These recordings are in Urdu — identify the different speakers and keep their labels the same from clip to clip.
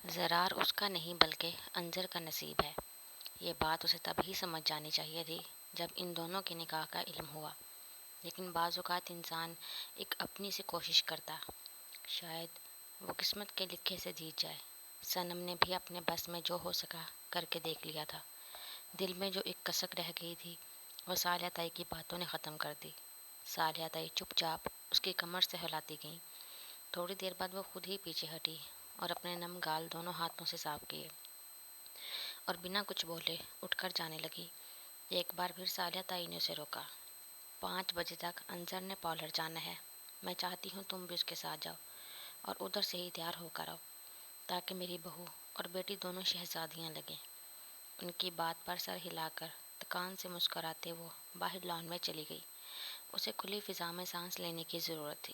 Speaker 1: زرار اس کا نہیں بلکہ انظر کا نصیب ہے۔ یہ بات اسے تب ہی سمجھ جانی چاہیے تھی جب ان دونوں کے نکاح کا علم ہوا، لیکن بعض اوقات انسان ایک اپنی سی کوشش کرتا، شاید وہ قسمت کے لکھے سے جیت جائے۔ صنم نے بھی اپنے بس میں جو ہو سکا کر کے دیکھ لیا تھا۔ دل میں جو ایک کسک رہ گئی تھی وہ صالحہ تائی کی باتوں نے ختم کر دی۔ صالحہ تائی چپ چاپ اس کی کمر سے ہلاتی گئیں۔ تھوڑی دیر بعد وہ خود ہی پیچھے ہٹی اور اپنے نم گال دونوں ہاتھوں سے صاف کیے اور بنا کچھ بولے اٹھ کر جانے لگی۔ ایک بار پھر صالحہ تائی نے اسے روکا۔ 5 بجے تک انظر نے پارلر جانا ہے۔ میں چاہتی ہوں تم بھی اس کے ساتھ جاؤ اور ادھر سے ہی تیار ہو کر آؤ تاکہ میری بہو اور بیٹی دونوں شہزادیاں لگیں۔ ان کی بات پر سر ہلا کر تکان سے مسکراتے وہ باہر لان میں چلی گئی۔ اسے کھلی فضا میں سانس لینے کی ضرورت تھی۔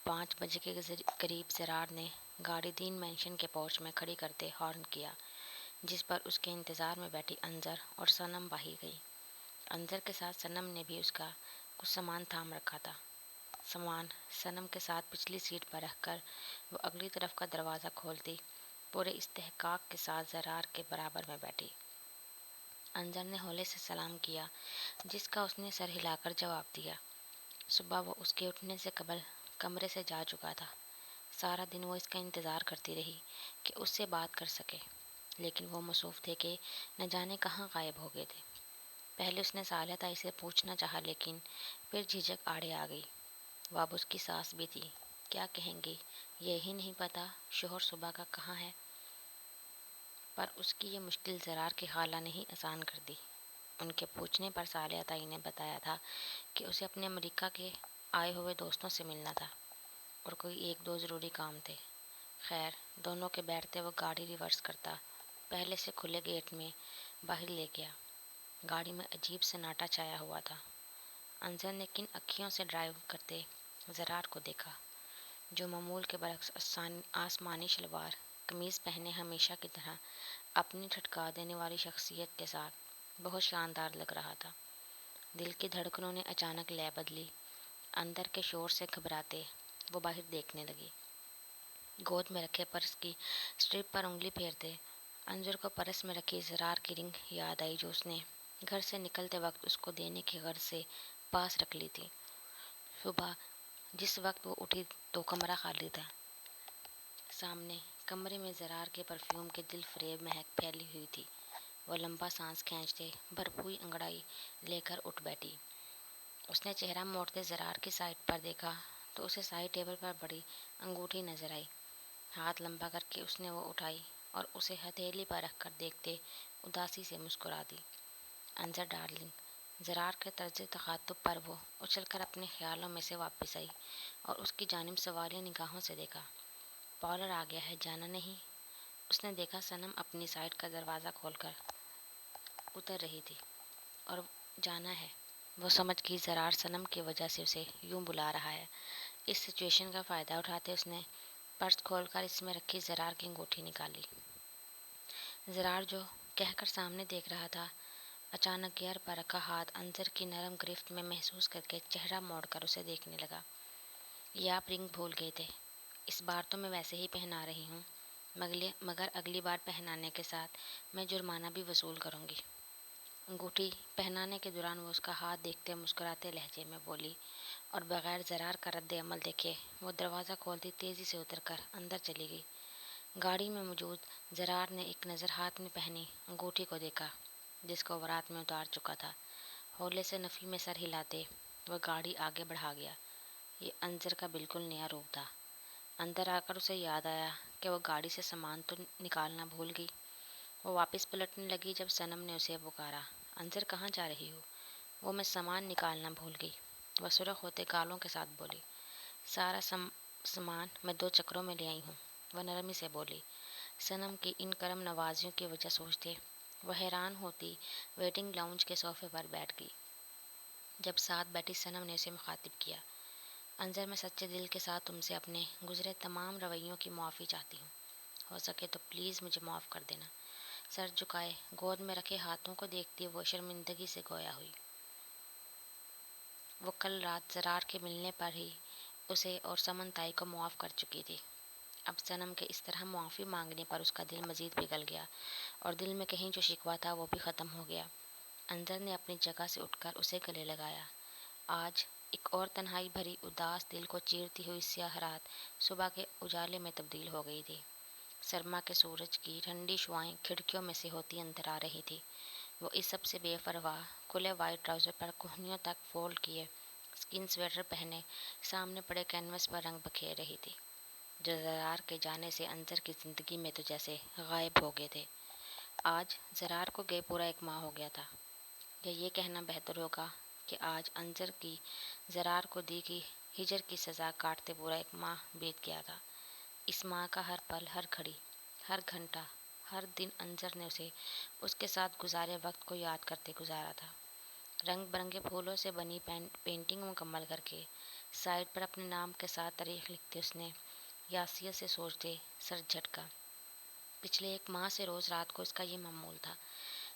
Speaker 1: 5 بجے کے قریب زرار نے گاڑی دین مینشن کے پورچ میں کھڑی کرتے ہارن کیا، جس پر اس کے انتظار میں بیٹھی انظر اور صنم باہر گئی۔ انظر کے ساتھ صنم نے بھی اس کا کچھ سامان تھام رکھا تھا۔ سامان صنم کے ساتھ پچھلی سیٹ پر رکھ کر وہ اگلی طرف کا دروازہ کھولتی پورے استحقاق کے ساتھ زرار کے برابر میں بیٹھی۔ انظر نے ہولے سے سلام کیا، جس کا اس نے سر ہلا کر جواب دیا۔ صبح وہ اس کے اٹھنے سے قبل کمرے سے جا چکا تھا۔ سارا دن وہ اس کا انتظار کرتی رہی کہ اس سے بات کر سکے، لیکن وہ مصروف تھے کہ نہ جانے کہاں غائب ہو گئے تھے۔ پہلے اس نے صالحہ تائی سے پوچھنا چاہا، لیکن پھر جھجک آڑے آ گئی۔ وہ اب اس کی ساس بھی تھی، کیا کہیں گی یہی نہیں پتا شوہر صبح کا کہاں ہے۔ پر اس کی یہ مشکل زرار کی خالہ نے ہی آسان کر دی۔ ان کے پوچھنے پر صالحہ تائی نے بتایا تھا کہ اسے اپنے امریکہ کے آئے ہوئے دوستوں سے ملنا تھا اور کوئی 1-2 ضروری کام تھے۔ خیر، دونوں کے بیٹھتے وہ گاڑی ریورس کرتا پہلے سے کھلے گیٹ میں باہر لے گیا۔ گاڑی میں عجیب سناٹا چھایا ہوا تھا۔ انظر نے کن اکھیوں سے ڈرائیو کرتے زرار کو دیکھا، جو معمول کے برعکس آسمانی شلوار قمیض پہنے ہمیشہ کی طرح اپنی ٹھٹکا دینے والی شخصیت کے ساتھ بہت شاندار لگ رہا تھا۔ دل کی دھڑکنوں نے اچانک لے بدلی۔ اندر کے شور سے گھبراتے وہ باہر دیکھنے لگی۔ گود میں رکھے پرس کی سٹرپ پر انگلی پھیرتے انظر کو پرس میں رکھی زرار کی رنگ یاد آئی، جو اس نے گھر سے نکلتے وقت اس کو دینے کی غرض سے پاس رکھ لی تھی۔ صبح جس وقت وہ اٹھی تو کمرہ خالی تھا۔ سامنے کمرے میں زرار کے پرفیوم کے دل فریب مہک پھیلی ہوئی تھی۔ وہ لمبا سانس کھینچتے بھرپوئی انگڑائی لے کر اٹھ بیٹھی۔ اس نے چہرہ موڑتے زرار کی سائٹ پر دیکھا تو اسے سائڈ ٹیبل پر بڑی انگوٹھی نظر آئی۔ ہاتھ لمبا کر کے اس نے وہ اٹھائی اور اسے ہتھیلی پر رکھ کر دیکھتے اداسی سے مسکرا دی۔ انظر ڈارلنگ، زرار کے طرز تخاطب پر وہ اچھل کر اپنے خیالوں میں سے واپس آئی اور اس کی جانب سوالیہ نگاہوں سے دیکھا۔ پارلر آ گیا ہے، جانا نہیں؟ اس نے دیکھا صنم اپنی سائڈ کا دروازہ کھول کر اتر رہی تھی اور جانا ہے۔ وہ سمجھ گئی زرار صنم کی وجہ سے اسے یوں بلا رہا ہے۔ اس سچویشن کا فائدہ اٹھاتے اس نے پرس کھول کر اس میں رکھی زرار کی انگوٹھی نکالی۔ زرار جو کہہ کر سامنے دیکھ رہا تھا، اچانک گیئر پر رکھا ہاتھ انظر کی نرم گرفت میں محسوس کر کے چہرہ موڑ کر اسے دیکھنے لگا۔ یہ آپ رنگ بھول گئے تھے، اس بار تو میں ویسے ہی پہنا رہی ہوں، مگر اگلی بار پہنانے کے ساتھ میں جرمانہ بھی وصول کروں گی۔ انگوٹھی پہنانے کے دوران وہ اس کا ہاتھ دیکھتے مسکراتے لہجے میں بولی اور بغیر زرار کا رد عمل دیکھے وہ دروازہ کھولتی تیزی سے اتر کر اندر چلی گئی۔ گاڑی میں موجود زرار نے ایک نظر ہاتھ میں پہنی انگوٹھی کو دیکھا، جس کو وہ رات میں اتار چکا تھا۔ ہولے سے نفی میں سر ہلاتے وہ گاڑی آگے بڑھا گیا۔ یہ انظر کا بالکل نیا روپ تھا۔ اندر آ کر اسے یاد آیا کہ وہ گاڑی سے سامان تو نکالنا بھول گئی۔ وہ واپس پلٹنے لگی جب صنم نے اسے پکارا، انظر کہاں جا رہی ہو؟ وہ میں سامان نکالنا بھول گئی، وہ سرخ ہوتے گالوں کے ساتھ بولی۔ سارا سامان میں 2 چکروں میں لے آئی ہوں، وہ نرمی سے بولی۔ صنم کی ان کرم نوازیوں کی وجہ سوچتے وہ حیران ہوتی ویٹنگ لاؤنج کے صوفے پر بیٹھ گئی۔ جب ساتھ بیٹھی صنم نے اسے مخاطب کیا، انظر میں سچے دل کے ساتھ تم سے اپنے گزرے تمام رویوں کی معافی چاہتی ہوں، ہو سکے تو پلیز مجھے معاف کر دینا۔ سر جھکائے گود میں رکھے ہاتھوں کو دیکھتی وہ شرمندگی سے گویا ہوئی۔ وہ کل رات زرار کے ملنے پر ہی اسے اور سمن تائی کو معاف کر چکی تھی۔ اب صنم کے اس طرح معافی مانگنے پر اس کا دل مزید پگھل گیا اور دل میں کہیں جو شکوہ تھا وہ بھی ختم ہو گیا۔ انظر نے اپنی جگہ سے اٹھ کر اسے گلے لگایا۔ آج ایک اور تنہائی بھری اداس دل کو چیرتی ہوئی سیاہ رات صبح کے اجالے میں تبدیل ہو گئی تھی۔ سرما کے سورج کی ٹھنڈی شعائیں کھڑکیوں میں سے ہوتی اندر آ رہی تھی۔ وہ اس سب سے بے پرواہ کھلے وائٹ ٹراؤزر پر کوہنیوں تک فولڈ کیے اسکن سویٹر پہنے سامنے پڑے کینوس پر رنگ بکھیر رہی تھی، جو زرار کے جانے سے انظر کی زندگی میں تو جیسے غائب ہو گئے تھے۔ آج زرار کو گئے پورا ایک ماہ ہو گیا تھا، یا یہ کہنا بہتر ہوگا کہ آج انظر کی زرار کو دی گئی ہجر کی سزا کاٹتے پورا ایک ماہ بیت گیا تھا۔ اس ماہ کا ہر پل، ہر گھڑی، ہر گھنٹہ، ہر دن انظر نے اسے اس کے ساتھ گزارے وقت کو یاد کرتے گزارا تھا۔ رنگ برنگے پھولوں سے بنی پینٹنگ مکمل کر کے سائڈ پر اپنے نام کے ساتھ تاریخ لکھتے اس نے یاسیت سے سوچتے سر جھٹکا۔ پچھلے ایک ماہ سے روز رات کو اس کا یہ معمول تھا۔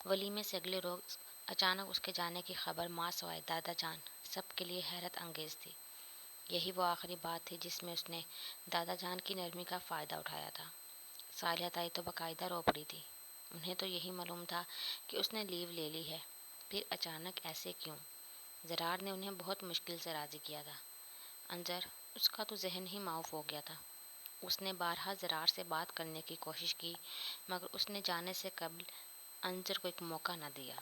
Speaker 1: ولیمے سے اگلے روز اچانک اس کے جانے کی خبر ماں سوائے دادا جان سب کے لیے حیرت انگیز تھی۔ یہی وہ آخری بات تھی جس میں اس نے دادا جان کی نرمی کا فائدہ اٹھایا تھا۔ صالحہ تائی تو باقاعدہ رو پڑی تھی۔ انہیں تو یہی معلوم تھا کہ اس نے لیو لے لی ہے، پھر اچانک ایسے کیوں؟ زرار نے انہیں بہت مشکل سے راضی کیا تھا۔ انظر، اس کا تو ذہن ہی معاف ہو گیا تھا۔ اس نے بارہا زرار سے بات کرنے کی کوشش کی، مگر اس نے جانے سے قبل انظر کو ایک موقع نہ دیا۔